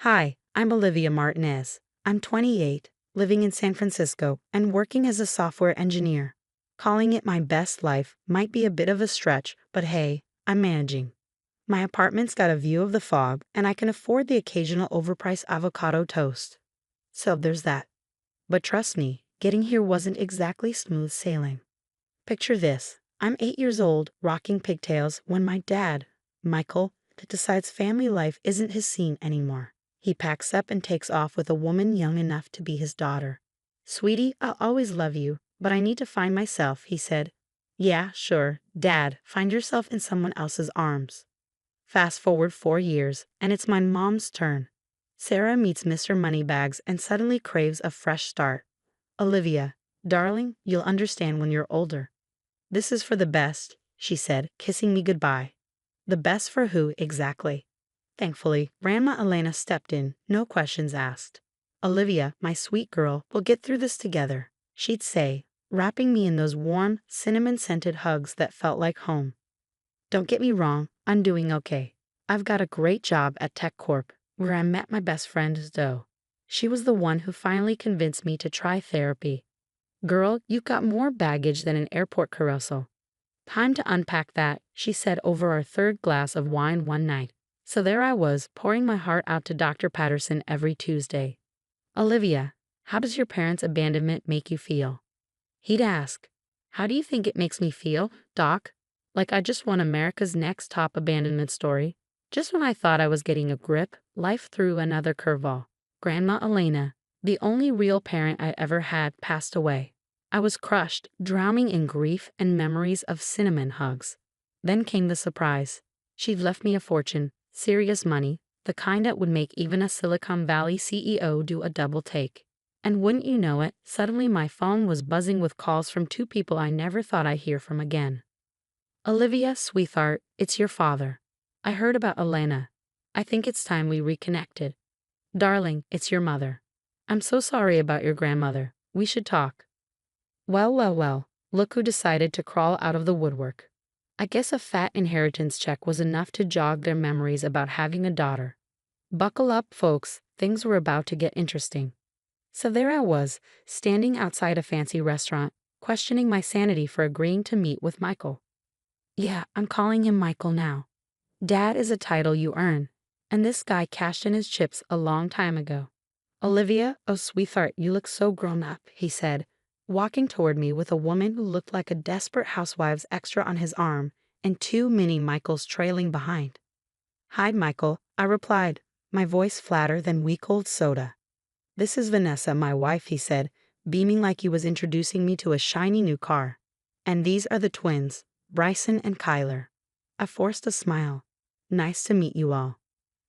Hi, I'm Olivia Martinez. I'm 28, living in San Francisco, and working as a software engineer. Calling it my best life might be a bit of a stretch, but hey, I'm managing. My apartment's got a view of the fog, and I can afford the occasional overpriced avocado toast. So there's that. But trust me, getting here wasn't exactly smooth sailing. Picture this. I'm 8 years old, rocking pigtails, when my dad, Michael, decides family life isn't his scene anymore. He packs up and takes off with a woman young enough to be his daughter. "Sweetie, I'll always love you, but I need to find myself," he said. "Yeah, sure, Dad, find yourself in someone else's arms." Fast forward 4 years, and it's my mom's turn. Sarah meets Mr. Moneybags and suddenly craves a fresh start. "Olivia, darling, you'll understand when you're older. This is for the best," she said, kissing me goodbye. The best for who, exactly? Thankfully, Grandma Elena stepped in, no questions asked. "Olivia, my sweet girl, we'll get through this together," she'd say, wrapping me in those warm, cinnamon-scented hugs that felt like home. Don't get me wrong, I'm doing okay. I've got a great job at Tech Corp, where I met my best friend Zoe. She was the one who finally convinced me to try therapy. "Girl, you've got more baggage than an airport carousel." "Time to unpack that," she said over our third glass of wine one night. So there I was, pouring my heart out to Dr. Patterson every Tuesday. "Olivia, how does your parents' abandonment make you feel?" He'd ask. "How do you think it makes me feel, Doc?" Like I just won America's Next Top Abandonment Story. Just when I thought I was getting a grip, life threw another curveball. Grandma Elena, the only real parent I ever had, passed away. I was crushed, drowning in grief and memories of cinnamon hugs. Then came the surprise. She'd left me a fortune, serious money, the kind that would make even a Silicon Valley CEO do a double take. And wouldn't you know it, suddenly my phone was buzzing with calls from two people I never thought I'd hear from again. "Olivia, sweetheart, it's your father. I heard about Elena. I think it's time we reconnected." "Darling, it's your mother. I'm so sorry about your grandmother. We should talk." Well, look who decided to crawl out of the woodwork. I guess a fat inheritance check was enough to jog their memories about having a daughter. Buckle up, folks, things were about to get interesting. So there I was, standing outside a fancy restaurant, questioning my sanity for agreeing to meet with Michael. Yeah, I'm calling him Michael now. Dad is a title you earn, and this guy cashed in his chips a long time ago. "Olivia, oh sweetheart, you look so grown up," he said, walking toward me with a woman who looked like a desperate housewives extra on his arm and 2 mini Michaels trailing behind. "Hi, Michael," I replied, my voice flatter than week-old soda. "This is Vanessa, my wife," he said, beaming like he was introducing me to a shiny new car. "And these are the twins, Bryson and Kyler." I forced a smile. "Nice to meet you all."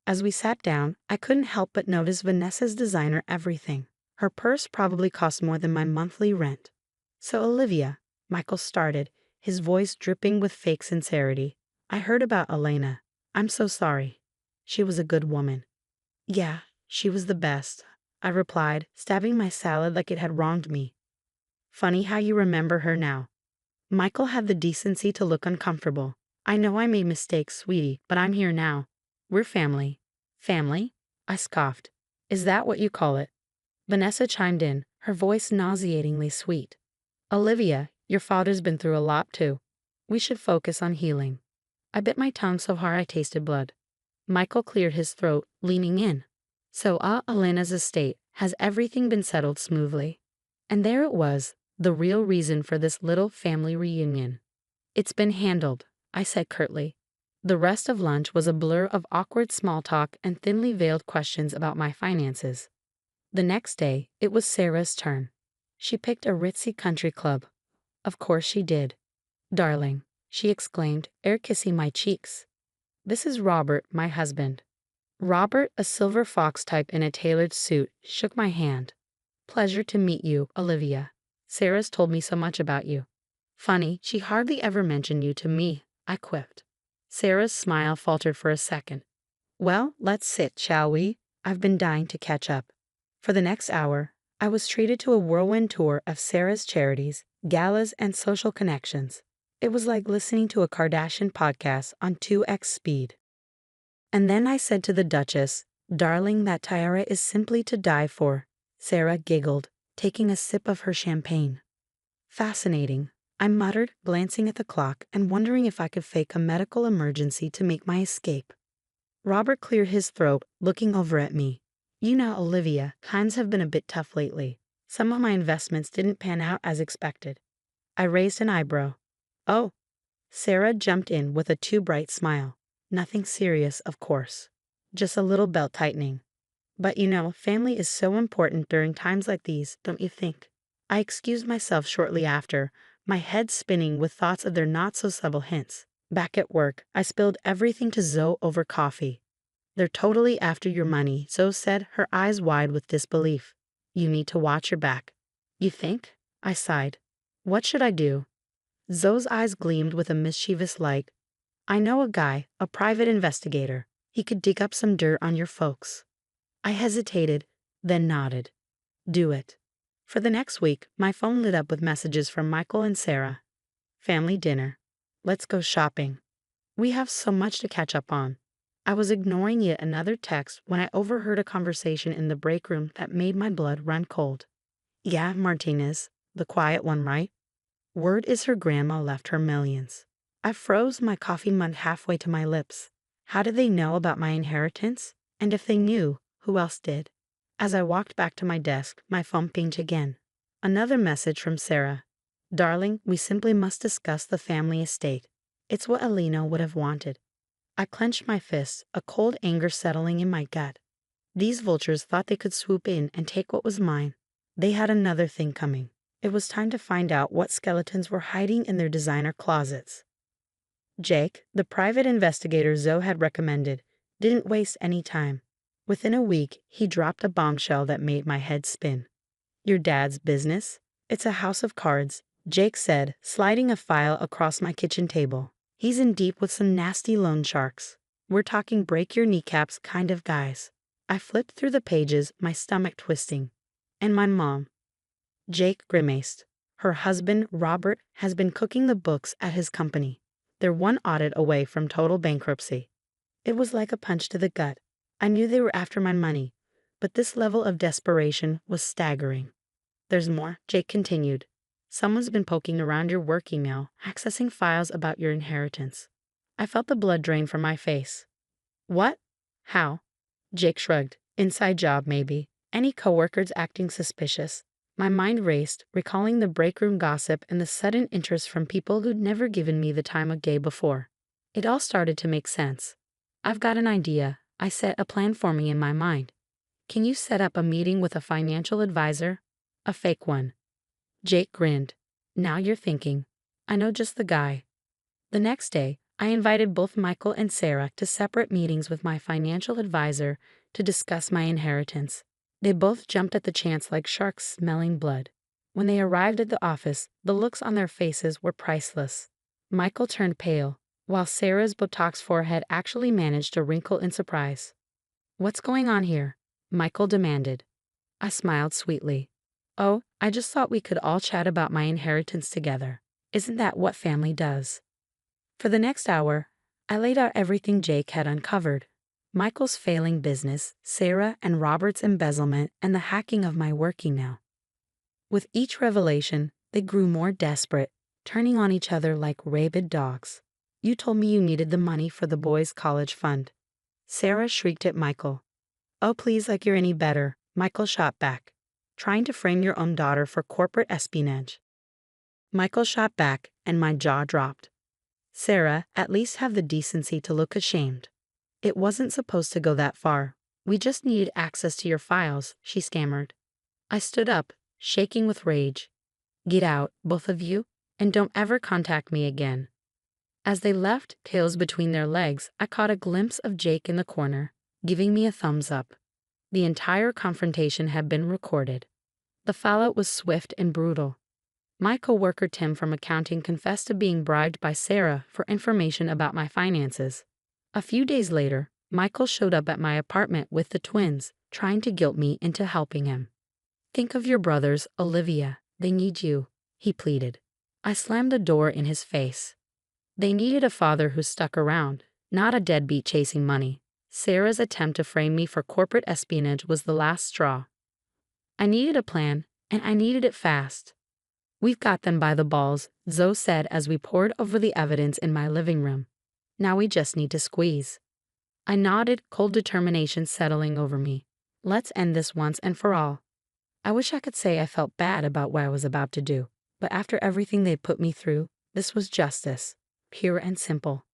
As we sat down, I couldn't help but notice Vanessa's designer everything. Her purse probably cost more than my monthly rent. "So Olivia," Michael started, his voice dripping with fake sincerity, "I heard about Elena. I'm so sorry. She was a good woman." "Yeah, she was the best," I replied, stabbing my salad like it had wronged me. "Funny how you remember her now." Michael had the decency to look uncomfortable. "I know I made mistakes, sweetie, but I'm here now. We're family." "Family?" I scoffed. "Is that what you call it?" Vanessa chimed in, her voice nauseatingly sweet. "Olivia, your father's been through a lot too. We should focus on healing." I bit my tongue so hard I tasted blood. Michael cleared his throat, leaning in. "So, Elena's estate, has everything been settled smoothly?" And there it was, the real reason for this little family reunion. "It's been handled," I said curtly. The rest of lunch was a blur of awkward small talk and thinly veiled questions about my finances. The next day, it was Sarah's turn. She picked a ritzy country club. Of course she did. "Darling," she exclaimed, air-kissing my cheeks. "This is Robert, my husband." Robert, a silver fox type in a tailored suit, shook my hand. "Pleasure to meet you, Olivia. Sarah's told me so much about you." "Funny, she hardly ever mentioned you to me," I quipped. Sarah's smile faltered for a second. "Well, let's sit, shall we? I've been dying to catch up." For the next hour, I was treated to a whirlwind tour of Sarah's charities, galas, and social connections. It was like listening to a Kardashian podcast on 2x speed. And then I said to the Duchess, Darling, that tiara is simply to die for, Sarah giggled, taking a sip of her champagne. Fascinating, I muttered, glancing at the clock and wondering if I could fake a medical emergency to make my escape. Robert cleared his throat, looking over at me. You know, Olivia, times have been a bit tough lately. Some of my investments didn't pan out as expected. I raised an eyebrow. Oh. Sarah jumped in with a too bright smile. Nothing serious, of course. Just a little belt tightening. But you know, family is so important during times like these, don't you think? I excused myself shortly after, my head spinning with thoughts of their not-so-subtle hints. Back at work, I spilled everything to Zoe over coffee. They're totally after your money, Zoe said, her eyes wide with disbelief. You need to watch your back. You think? I sighed. What should I do? Zoe's eyes gleamed with a mischievous light. I know a guy, a private investigator. He could dig up some dirt on your folks. I hesitated, then nodded. Do it. For the next week, my phone lit up with messages from Michael and Sarah. Family dinner. Let's go shopping. We have so much to catch up on. I was ignoring yet another text when I overheard a conversation in the break room that made my blood run cold. Yeah, Martinez, the quiet one, right? Word is her grandma left her millions. I froze, my coffee mug halfway to my lips. How did they know about my inheritance? And if they knew, who else did? As I walked back to my desk, my phone pinged again. Another message from Sarah. Darling, we simply must discuss the family estate. It's what Alina would have wanted. I clenched my fists, a cold anger settling in my gut. These vultures thought they could swoop in and take what was mine. They had another thing coming. It was time to find out what skeletons were hiding in their designer closets. Jake, the private investigator Zoe had recommended, didn't waste any time. Within a week, he dropped a bombshell that made my head spin. Your dad's business? It's a house of cards, Jake said, sliding a file across my kitchen table. He's in deep with some nasty loan sharks. We're talking break your kneecaps kind of guys. I flipped through the pages, my stomach twisting. And my mom. Jake grimaced. Her husband, Robert, has been cooking the books at his company. They're one audit away from total bankruptcy. It was like a punch to the gut. I knew they were after my money, but this level of desperation was staggering. There's more, Jake continued. Someone's been poking around your work email, accessing files about your inheritance. I felt the blood drain from my face. What? How? Jake shrugged. Inside job, maybe. Any coworkers acting suspicious. My mind raced, recalling the break room gossip and the sudden interest from people who'd never given me the time of day before. It all started to make sense. I've got an idea. I set a plan forming in my mind. Can you set up a meeting with a financial advisor? A fake one. Jake grinned. Now you're thinking. I know just the guy. The next day, I invited both Michael and Sarah to separate meetings with my financial advisor to discuss my inheritance. They both jumped at the chance like sharks smelling blood. When they arrived at the office, the looks on their faces were priceless. Michael turned pale, while Sarah's Botox forehead actually managed to wrinkle in surprise. What's going on here? Michael demanded. I smiled sweetly. Oh, I just thought we could all chat about my inheritance together. Isn't that what family does? For the next hour, I laid out everything Jake had uncovered. Michael's failing business, Sarah and Robert's embezzlement, and the hacking of my work email. With each revelation, they grew more desperate, turning on each other like rabid dogs. You told me you needed the money for the boys' college fund. Sarah shrieked at Michael. Oh, please, like you're any better, Michael shot back. Trying to frame your own daughter for corporate espionage. Michael shot back, and my jaw dropped. Sarah, at least have the decency to look ashamed. It wasn't supposed to go that far. We just needed access to your files, she stammered. I stood up, shaking with rage. Get out, both of you, and don't ever contact me again. As they left, tails between their legs, I caught a glimpse of Jake in the corner, giving me a thumbs up. The entire confrontation had been recorded. The fallout was swift and brutal. My coworker Tim from accounting confessed to being bribed by Sarah for information about my finances. A few days later, Michael showed up at my apartment with the twins, trying to guilt me into helping him. Think of your brothers, Olivia. They need you, he pleaded. I slammed the door in his face. They needed a father who stuck around, not a deadbeat chasing money. Sarah's attempt to frame me for corporate espionage was the last straw. I needed a plan, and I needed it fast. We've got them by the balls, Zoe said as we pored over the evidence in my living room. Now we just need to squeeze. I nodded, cold determination settling over me. Let's end this once and for all. I wish I could say I felt bad about what I was about to do, but after everything they'd put me through, this was justice, pure and simple.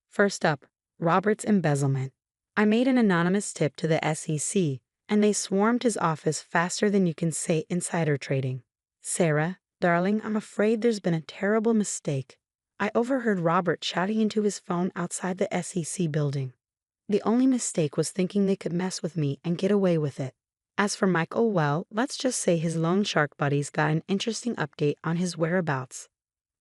First up, Robert's embezzlement. I made an anonymous tip to the SEC, and they swarmed his office faster than you can say insider trading. Sarah, darling, I'm afraid there's been a terrible mistake. I overheard Robert shouting into his phone outside the SEC building. The only mistake was thinking they could mess with me and get away with it. As for Michael, well, let's just say his loan shark buddies got an interesting update on his whereabouts.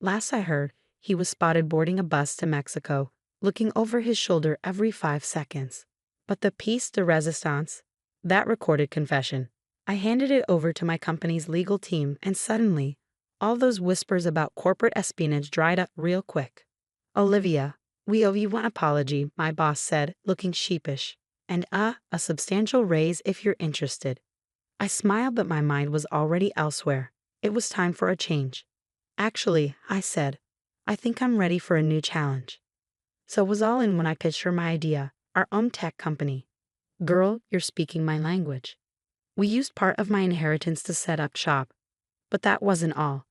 Last I heard, he was spotted boarding a bus to Mexico, looking over his shoulder every 5 seconds. But the piece de resistance, that recorded confession, I handed it over to my company's legal team, and suddenly, all those whispers about corporate espionage dried up real quick. Olivia, we owe you one apology, my boss said, looking sheepish. And a substantial raise if you're interested. I smiled, but my mind was already elsewhere. It was time for a change. Actually, I said, I think I'm ready for a new challenge. So was all in when I pitched her my idea, our own tech company. Girl, you're speaking my language. We used part of my inheritance to set up shop. But that wasn't all.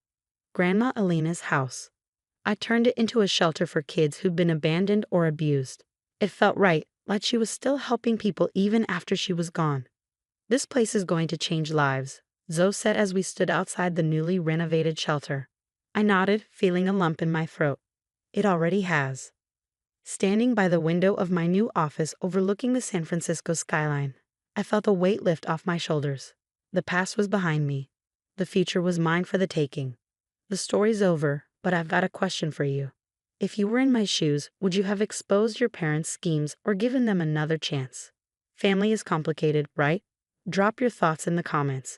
Grandma Alina's house. I turned it into a shelter for kids who'd been abandoned or abused. It felt right, like she was still helping people even after she was gone. This place is going to change lives, Zoe said as we stood outside the newly renovated shelter. I nodded, feeling a lump in my throat. It already has. Standing by the window of my new office overlooking the San Francisco skyline, I felt a weight lift off my shoulders. The past was behind me. The future was mine for the taking. The story's over, but I've got a question for you. If you were in my shoes, would you have exposed your parents' schemes or given them another chance? Family is complicated, right? Drop your thoughts in the comments.